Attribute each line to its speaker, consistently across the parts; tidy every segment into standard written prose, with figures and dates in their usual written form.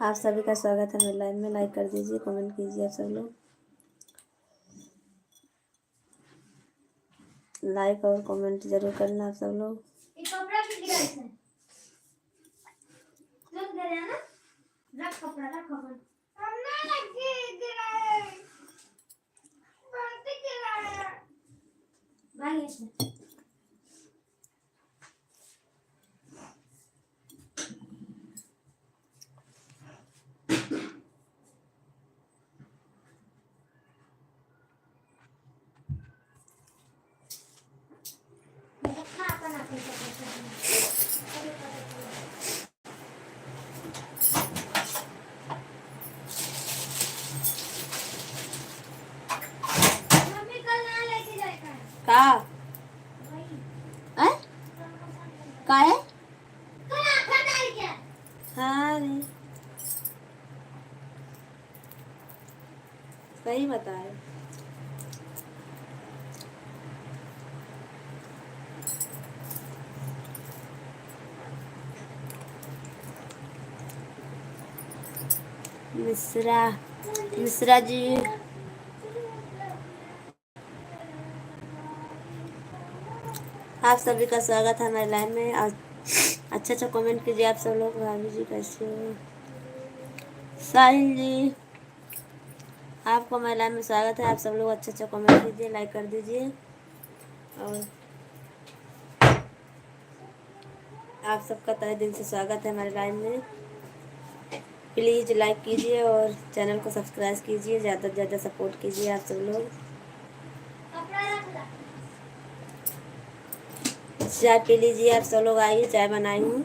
Speaker 1: आप सभी का स्वागत है मेरे लाइव में। लाइक कर दीजिए, कमेंट कीजिए आप सब लोग। लाइक और कमेंट जरूर करना आप सब लोग। का का है? हाँ नहीं सही बताए। मिश्रा मिश्रा जी आप सभी का स्वागत है हमारे लाइव में। अच्छा अच्छा कमेंट कीजिए आप सब लोग। भाभी जी कैसे हो? साहिल जी आपको हमारे लाइव में स्वागत है। आप सब लोग अच्छा अच्छा कमेंट कीजिए, लाइक कर दीजिए और आप सबका तहे दिल से स्वागत है हमारे लाइव में। प्लीज़ लाइक कीजिए और चैनल को सब्सक्राइब कीजिए, ज़्यादा से ज़्यादा सपोर्ट कीजिए आप सब लोग। चाय पी लीजिए आप सब लोग, आइए चाय बनाई हूँ।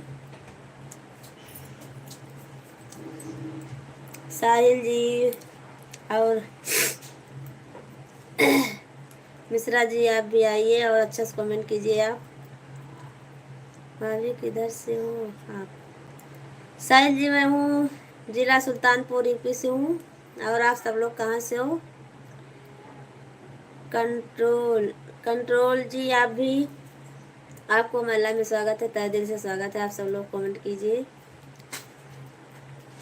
Speaker 1: साहिल जी और मिश्रा जी आप भी आइए और अच्छा से कमेंट कीजिए आप। भाभी किधर से हो आप? साहिल जी मैं हूँ जिला सुल्तानपुर यूपी से हूँ। और आप सब लोग कहाँ से हो? कंट्रोल कंट्रोल जी आप भी, आपको महिला में स्वागत है, तहे दिल से स्वागत है। आप सब लोग कमेंट कीजिए।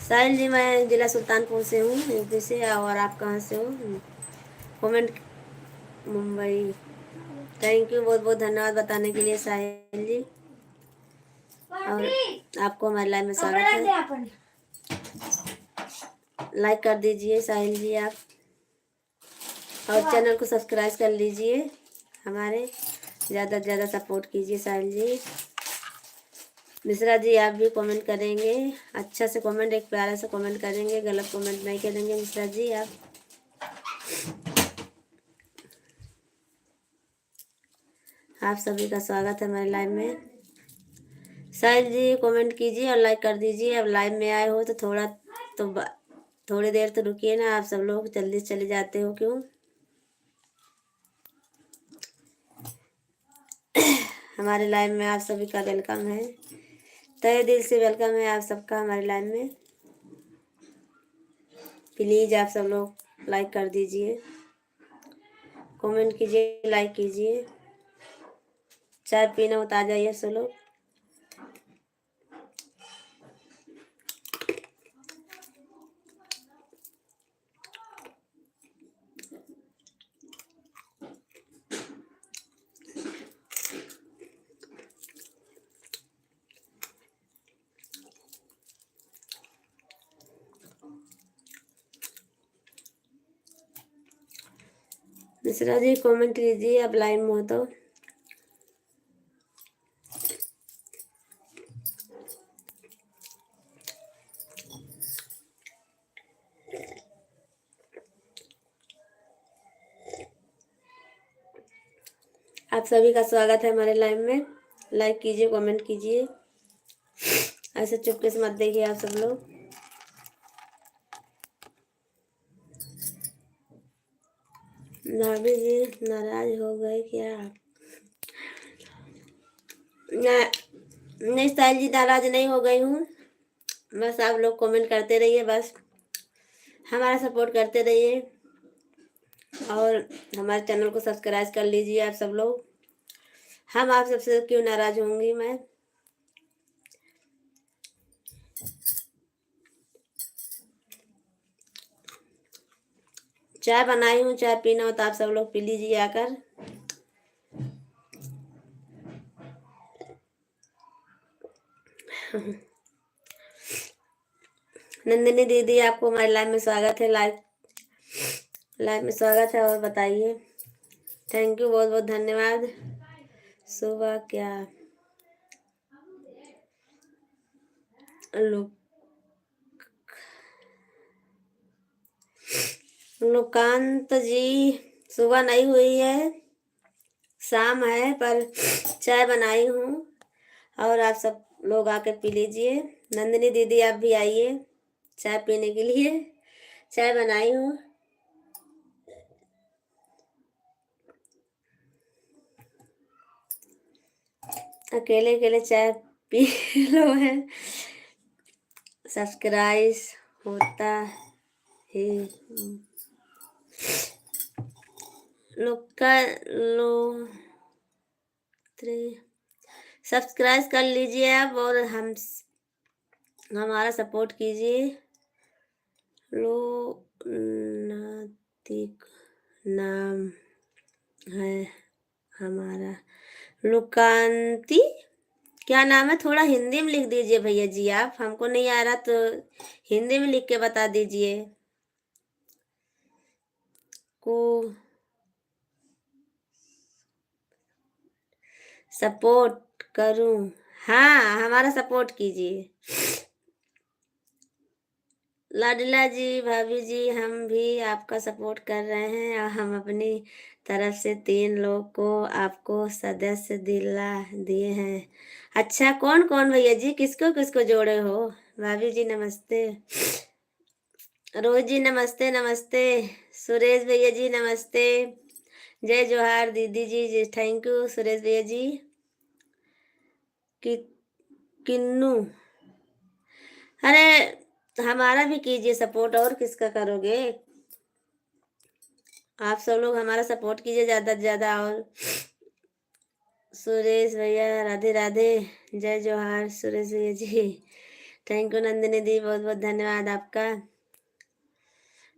Speaker 1: साहिल जी मैं जिला सुल्तानपुर से हूँ यूपी से। और आप कहाँ से हो? कमेंट मुंबई। थैंक यू, बहुत बहुत धन्यवाद बताने के लिए साहिल जी। और आपको हमारे लाइव में स्वागत है। लाइक कर दीजिए साहिल जी आप, और चैनल को सब्सक्राइब कर लीजिए हमारे। ज़्यादा से ज़्यादा सपोर्ट कीजिए साहिल जी। मिश्रा जी आप भी कमेंट करेंगे, अच्छा से कमेंट, एक प्यारा से कमेंट करेंगे, गलत कमेंट नहीं करेंगे मिश्रा जी आप। आप सभी का स्वागत है हमारे लाइव में। साहिल जी कमेंट कीजिए और लाइक कर दीजिए। अब लाइव में आए हो तो थोड़ी देर तो रुकिए ना, आप सब लोग जल्दी चले जाते हो क्यों? हमारे लाइव में आप सभी का वेलकम है, तहे दिल से वेलकम है आप सबका हमारे लाइव में। प्लीज़ आप सब लोग लाइक कर दीजिए, कमेंट कीजिए, लाइक कीजिए। चाय पीना उतार जाइए सब लोग। मिश्रा जी कमेंट कीजिए, अब लाइव में हो तो। आप सभी का स्वागत है हमारे लाइव में। लाइक कीजिए, कमेंट कीजिए, ऐसे चुपके से मत देखिए आप सब लोग। भाभी जी नाराज हो गए क्या? नहीं साहिल जी नाराज नहीं हो गई हूँ, बस आप लोग कमेंट करते रहिए, बस हमारा सपोर्ट करते रहिए और हमारे चैनल को सब्सक्राइब कर लीजिए आप सब लोग। हम आप सबसे क्यों नाराज होंगी मैं? चाय बनाई हूँ, चाय पीना हो तो आप सब लोग पी लीजिए आकर। नंदिनी दीदी आपको हमारे लाइव में स्वागत है, लाइव में स्वागत है। और बताइए, थैंक यू, बहुत बहुत धन्यवाद। सुबह क्या लुकांत जी, सुबह नहीं हुई है, शाम है, पर चाय बनाई हूँ और आप सब लोग आके पी लीजिए। नंदिनी दीदी आप भी आइए चाय पीने के लिए, चाय बनाई हूँ। अकेले अकेले चाय पी लो है, सब्सक्राइब होता ही लो सब्सक्राइब कर लीजिए आप और हमारा सपोर्ट कीजिए। नातिक नाम है हमारा लुकांती, क्या नाम है? थोड़ा हिंदी में लिख दीजिए भैया जी, आप, हमको नहीं आ रहा तो हिंदी में लिख के बता दीजिए। को सपोर्ट करूं? हाँ, हमारा सपोर्ट कीजिए। लाडला जी, भाभी जी, हम भी आपका सपोर्ट कर रहे हैं और हम अपनी तरफ से 3 लोग को आपको सदस्य दिला दिए हैं। अच्छा, कौन कौन भैया जी, किसको किसको जोड़े हो? भाभी जी नमस्ते, रोज जी नमस्ते नमस्ते, सुरेश भैया जी नमस्ते, जय जोहार दीदी जी, थैंक यू सुरेश भैया जी। कि किन्नू, अरे हमारा भी कीजिए सपोर्ट, और किसका करोगे? आप सब लोग हमारा सपोर्ट कीजिए ज़्यादा से ज़्यादा। और सुरेश भैया राधे राधे, जय जोहार सुरेश भैया जी, थैंक यू नंदिनी दी, बहुत बहुत धन्यवाद आपका।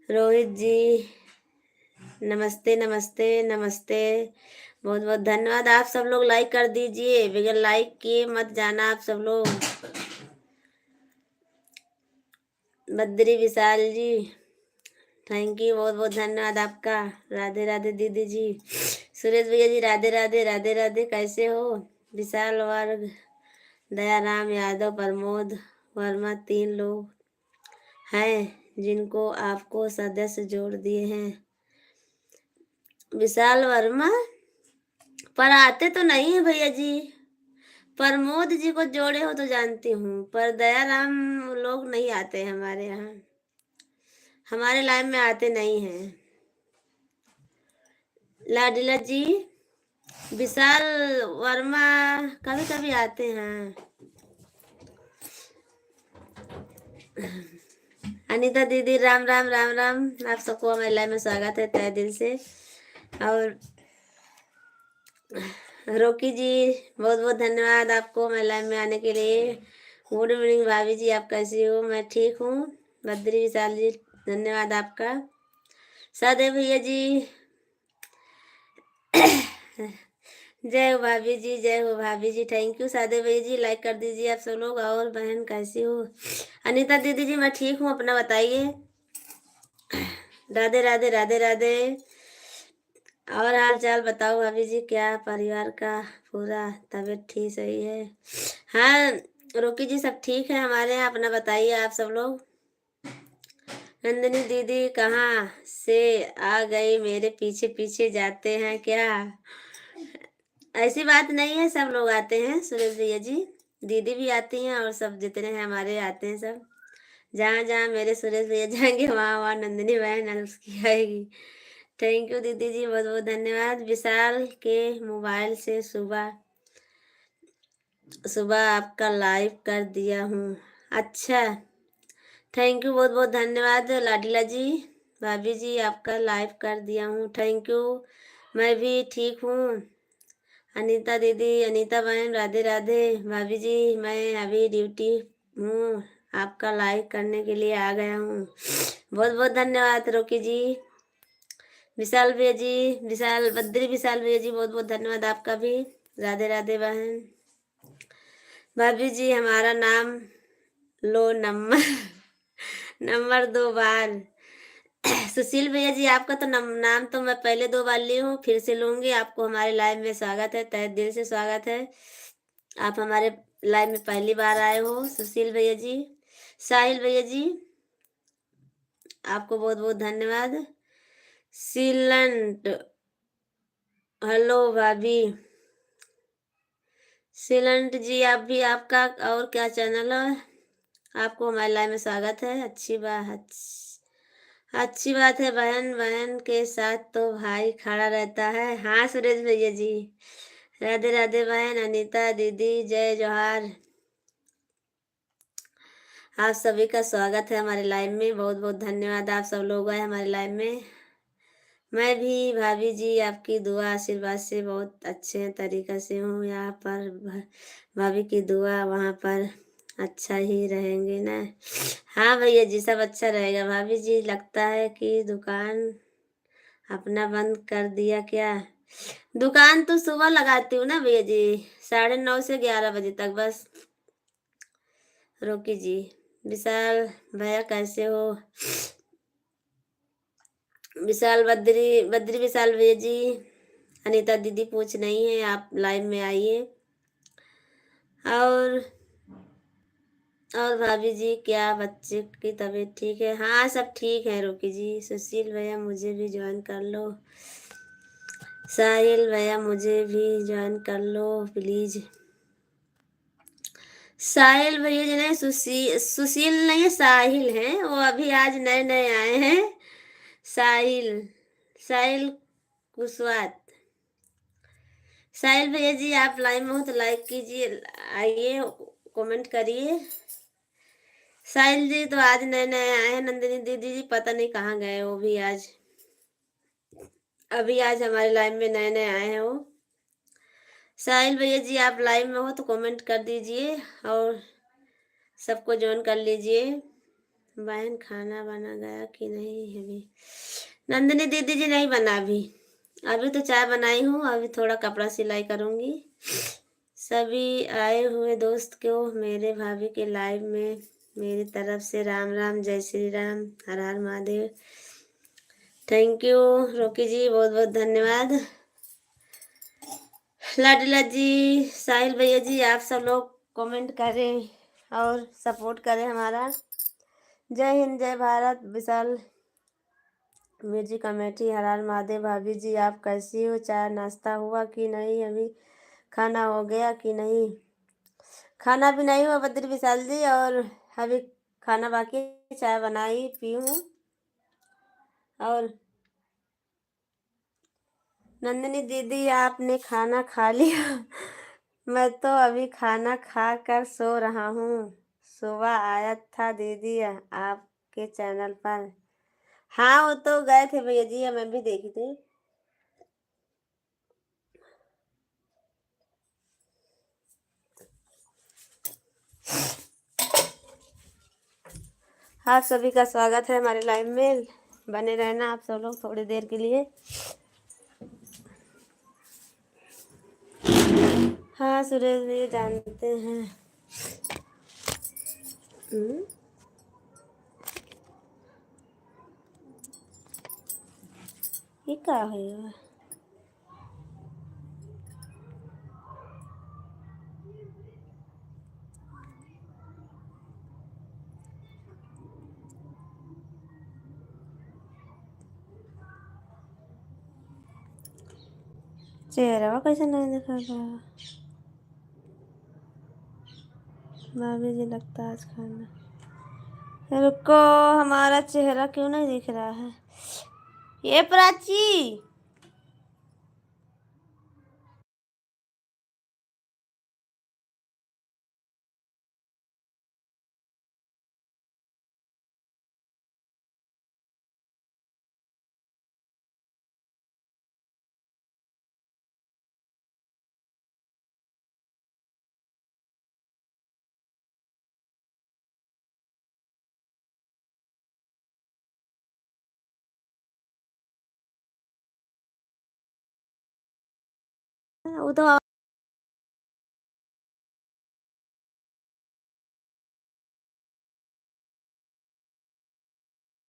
Speaker 1: रोहित जी नमस्ते नमस्ते नमस्ते, बहुत बहुत धन्यवाद। आप सब लोग लाइक कर दीजिए, बगैर लाइक किए मत जाना आप सब लोग। बद्री विशाल जी, थैंक यू, बहुत बहुत धन्यवाद आपका। राधे राधे दीदी जी, सुरेश भैया जी राधे राधे राधे राधे, कैसे हो? विशाल वर्ग, दयाराम यादव, प्रमोद वर्मा, 3 लोग हैं जिनको आपको सदस्य जोड़ दिए हैं। विशाल वर्मा पर आते तो नहीं है भैया जी, प्रमोद जी को जोड़े हो तो जानती हूँ, पर दयाराम लोग नहीं आते हमारे यहाँ, हमारे लाइन में आते नहीं हैं। लाडला जी, विशाल वर्मा कभी कभी आते हैं। अनीता दीदी राम राम राम राम, आप सबको हमारे लाइव में स्वागत है तहे दिल से। और रोकी जी, बहुत बहुत धन्यवाद आपको हमारे लाइव में आने के लिए। गुड इवनिंग भाभी जी, आप कैसी हो? मैं ठीक हूँ। बद्री विशाल जी, धन्यवाद आपका। सदेव भैया जी जय हो भाभी जी, जय हो भाभी जी, थैंक यू। सादे भैया जी लाइक कर दीजिए आप सब लोग। और बहन कैसी हो? अनीता दीदी जी मैं ठीक हूँ, अपना बताइए। राधे राधे राधे राधे। और हाल चाल बताओ भाभी जी, क्या परिवार का पूरा तबीयत ठीक सही है? हाँ रोकी जी, सब ठीक है हमारे यहाँ, अपना बताइए आप सब लोग। नंदिनी दीदी कहाँ से आ गई, मेरे पीछे पीछे जाते हैं क्या? ऐसी बात नहीं है, सब लोग आते हैं। सुरेश भैया जी, दीदी भी आती हैं और सब जितने हैं हमारे आते हैं सब। जहाँ जहाँ मेरे सुरेश भैया जाएंगे वहाँ वहाँ नंदिनी बहन उसकी आएगी। थैंक यू दीदी जी, बहुत बहुत धन्यवाद। विशाल के मोबाइल से सुबह सुबह आपका लाइव कर दिया हूँ। अच्छा, थैंक यू, बहुत बहुत धन्यवाद लाडला जी। भाभी जी आपका लाइव कर दिया हूँ, थैंक यू। मैं भी ठीक हूँ। अनीता दीदी, अनीता बहन राधे राधे। भाभी जी मैं अभी ड्यूटी हूँ, आपका लाइक करने के लिए आ गया हूँ। बहुत बहुत धन्यवाद रोकी जी। विशाल भैया जी, विशाल बद्री विशाल भैया जी, बहुत बहुत धन्यवाद आपका भी। राधे राधे बहन। भाभी जी हमारा नाम लो नंबर नंबर 2 बार। सुशील भैया जी आपका तो नाम तो मैं पहले 2 बार ली हूँ, फिर से लूंगी। आपको हमारे लाइव में स्वागत है, तहे दिल से स्वागत है। आप हमारे लाइव में पहली बार आए हो सुशील भैया जी। साहिल भैया जी आपको बहुत बहुत धन्यवाद। सीलंट, हेलो भाभी। सीलंट जी आप भी, आपका और क्या चैनल है? आपको हमारे लाइव में स्वागत है। अच्छी बात है बहन, बहन के साथ तो भाई खड़ा रहता है। हाँ सुरेश भैया जी, राधे राधे बहन। अनीता दीदी जय जोहार। आप सभी का स्वागत है हमारे लाइव में। बहुत बहुत धन्यवाद, आप सब लोग आए हमारे लाइव में। मैं भी भाभी जी आपकी दुआ आशीर्वाद से बहुत अच्छे तरीके से हूँ यहाँ पर। भाभी की दुआ वहाँ पर अच्छा ही रहेंगे ना। हाँ भैया जी सब अच्छा रहेगा। भाभी जी लगता है कि दुकान अपना बंद कर दिया क्या? दुकान तो सुबह लगाती हूँ ना भैया जी, 9:30 से 11 बजे तक बस। रोकी जी, विशाल भैया कैसे हो? विशाल बद्री बद्री विशाल भैया जी। अनीता दीदी पूछ नहीं है, आप लाइव में आइए। और भाभी जी क्या बच्चे की तबीयत ठीक है? हाँ सब ठीक है रोकी जी। सुशील भैया मुझे भी ज्वाइन कर लो। साहिल भैया मुझे भी ज्वाइन कर लो प्लीज। साहिल भैया जी नहीं, सुशील नहीं है, साहिल हैं वो। अभी आज नए नए आए हैं। साहिल, साहिल कुशवाहा। साहिल भैया जी आप लाइव में हो तो लाइक कीजिए, आइए कमेंट करिए। साहिल जी तो आज नए नए आए हैं। नंदिनी दीदी जी पता नहीं कहाँ गए वो भी आज, अभी आज हमारे लाइव में नए नए आए हैं वो। साहिल भैया जी आप लाइव में हो तो कमेंट कर दीजिए और सबको ज्वाइन कर लीजिए। बहन खाना बना गया कि नहीं अभी? नंदिनी दीदी जी नहीं बना अभी, अभी तो चाय बनाई हूँ, अभी थोड़ा कपड़ा सिलाई करूँगी। सभी आए हुए दोस्त को मेरे भाभी के लाइव में मेरी तरफ से राम राम, जय श्री राम, हर हर महादेव। थैंक यू रोकी जी, बहुत बहुत धन्यवाद। लाडला जी, साहिल भैया जी आप सब लोग कमेंट करें और सपोर्ट करें हमारा। जय हिंद जय भारत। विशाल मिर्जी कमेटी, हर हर महादेव। भाभी जी आप कैसी हो? चाय नाश्ता हुआ कि नहीं? अभी खाना हो गया कि नहीं? खाना भी नहीं हुआ बद्री विशाल जी, और अभी खाना बाकी, चाय बनाई पी हूँ। और नंदिनी दीदी आपने खाना खा लिया? मैं तो अभी खाना खा कर सो रहा हूँ। सुबह आया था दीदी आपके चैनल पर। हाँ वो तो गए थे भैया जी, मैं भी देखी थी। आप सभी का स्वागत है हमारे लाइव में। बने रहना आप सब लोग थोड़ी देर के लिए। हाँ सुरेश भैया जानते हैं। ये क्या है? चेहरा कैसे नहीं दिखा रहा? भाभी जी लगता है आज खाना। रुको, हमारा चेहरा क्यों नहीं दिख रहा है? ये प्राची वो तो